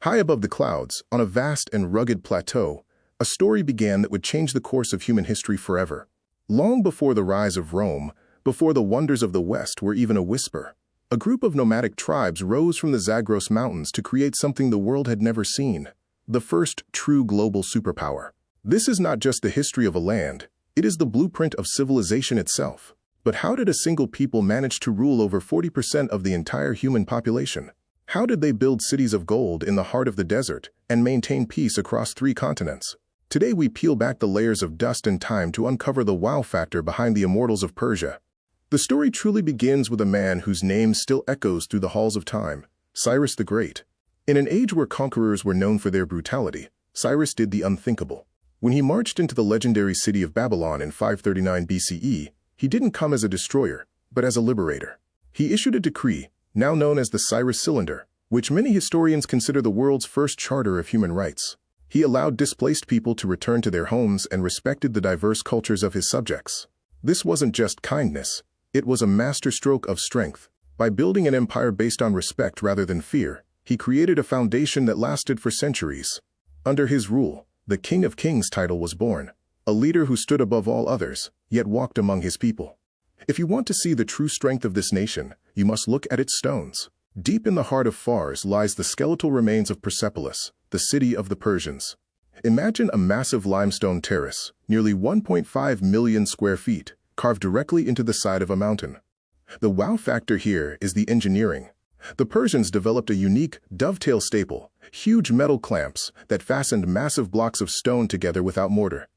High above the clouds, on a vast and rugged plateau, a story began that would change the course of human history forever. Long before the rise of Rome, before the wonders of the West were even a whisper, a group of nomadic tribes rose from the Zagros Mountains to create something the world had never seen, the first true global superpower. This is not just the history of a land, it is the blueprint of civilization itself. But how did a single people manage to rule over 40% of the entire human population? How did they build cities of gold in the heart of the desert and maintain peace across 3 continents? Today we peel back the layers of dust and time to uncover the wow factor behind the immortals of Persia. The story truly begins with a man whose name still echoes through the halls of time, Cyrus the Great. In an age where conquerors were known for their brutality, Cyrus did the unthinkable. When he marched into the legendary city of Babylon in 539 BCE, he didn't come as a destroyer, but as a liberator. He issued a decree, now known as the Cyrus Cylinder, which many historians consider the world's first charter of human rights. He allowed displaced people to return to their homes and respected the diverse cultures of his subjects. This wasn't just kindness, it was a masterstroke of strength. By building an empire based on respect rather than fear, he created a foundation that lasted for centuries. Under his rule, the King of Kings title was born, a leader who stood above all others, yet walked among his people. If you want to see the true strength of this nation, you must look at its stones. Deep in the heart of Fars lies the skeletal remains of Persepolis, the city of the Persians. Imagine a massive limestone terrace, nearly 1.5 million square feet, carved directly into the side of a mountain. The wow factor here is the engineering. The Persians developed a unique dovetail staple, huge metal clamps that fastened massive blocks of stone together without mortar.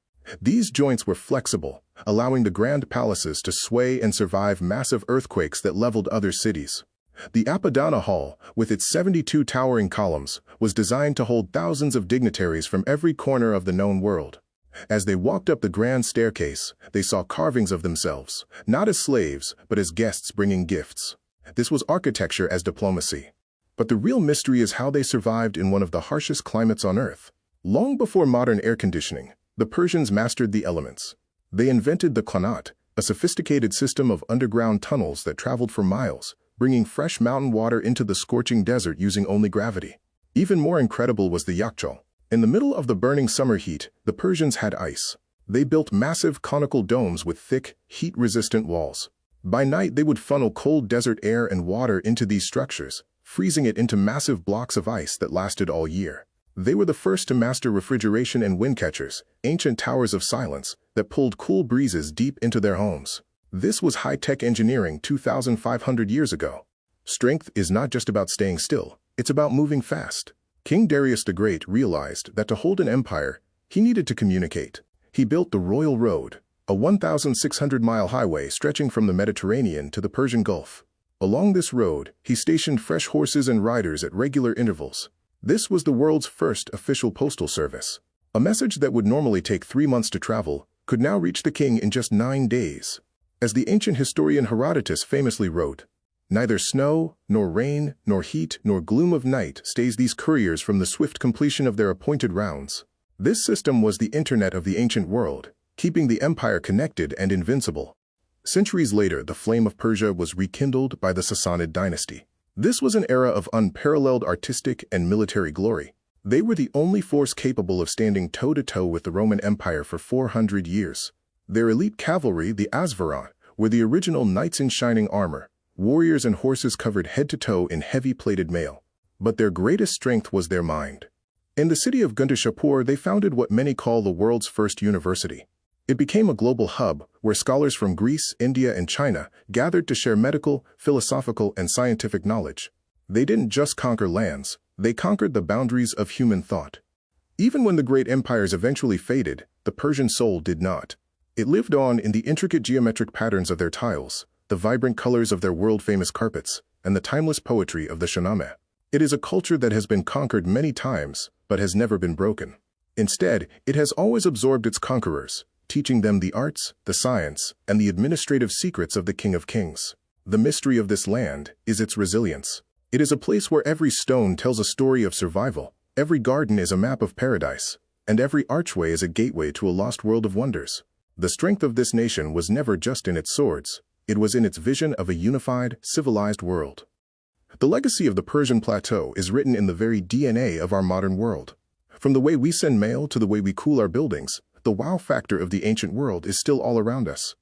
These joints were flexible, allowing the grand palaces to sway and survive massive earthquakes that leveled other cities. The Apadana Hall, with its 72 towering columns, was designed to hold thousands of dignitaries from every corner of the known world. As they walked up the grand staircase, they saw carvings of themselves, not as slaves, but as guests bringing gifts. This was architecture as diplomacy. But the real mystery is how they survived in one of the harshest climates on Earth. Long before modern air conditioning, the Persians mastered the elements. They invented the qanat, a sophisticated system of underground tunnels that traveled for miles, bringing fresh mountain water into the scorching desert using only gravity. Even more incredible was the Yakhchal. In the middle of the burning summer heat, the Persians had ice. They built massive conical domes with thick, heat-resistant walls. By night, they would funnel cold desert air and water into these structures, freezing it into massive blocks of ice that lasted all year. They were the first to master refrigeration and wind catchers, ancient towers of silence that pulled cool breezes deep into their homes. This was high-tech engineering 2,500 years ago. Strength is not just about staying still, it's about moving fast. King Darius the Great realized that to hold an empire, he needed to communicate. He built the Royal Road, a 1,600-mile highway stretching from the Mediterranean to the Persian Gulf. Along this road, he stationed fresh horses and riders at regular intervals. This was the world's first official postal service. A message that would normally take 3 months to travel could now reach the king in just 9 days. As the ancient historian Herodotus famously wrote, "Neither snow, nor rain, nor heat, nor gloom of night stays these couriers from the swift completion of their appointed rounds." This system was the internet of the ancient world, keeping the empire connected and invincible. Centuries later, the flame of Persia was rekindled by the Sassanid dynasty. This was an era of unparalleled artistic and military glory. They were the only force capable of standing toe-to-toe with the Roman Empire for 400 years. Their elite cavalry, the Asvaron, were the original knights in shining armor, warriors and horses covered head-to-toe in heavy-plated mail. But their greatest strength was their mind. In the city of Guntushapur, they founded what many call the world's first university. It became a global hub where scholars from Greece, India, and China gathered to share medical, philosophical, and scientific knowledge. They didn't just conquer lands, they conquered the boundaries of human thought. Even when the great empires eventually faded, the Persian soul did not. It lived on in the intricate geometric patterns of their tiles, the vibrant colors of their world-famous carpets, and the timeless poetry of the Shahnameh. It is a culture that has been conquered many times, but has never been broken. Instead, it has always absorbed its conquerors, teaching them the arts, the science, and the administrative secrets of the King of Kings. The mystery of this land is its resilience. It is a place where every stone tells a story of survival, every garden is a map of paradise, and every archway is a gateway to a lost world of wonders. The strength of this nation was never just in its swords, it was in its vision of a unified, civilized world. The legacy of the Persian plateau is written in the very DNA of our modern world. From the way we send mail to the way we cool our buildings, the wow factor of the ancient world is still all around us.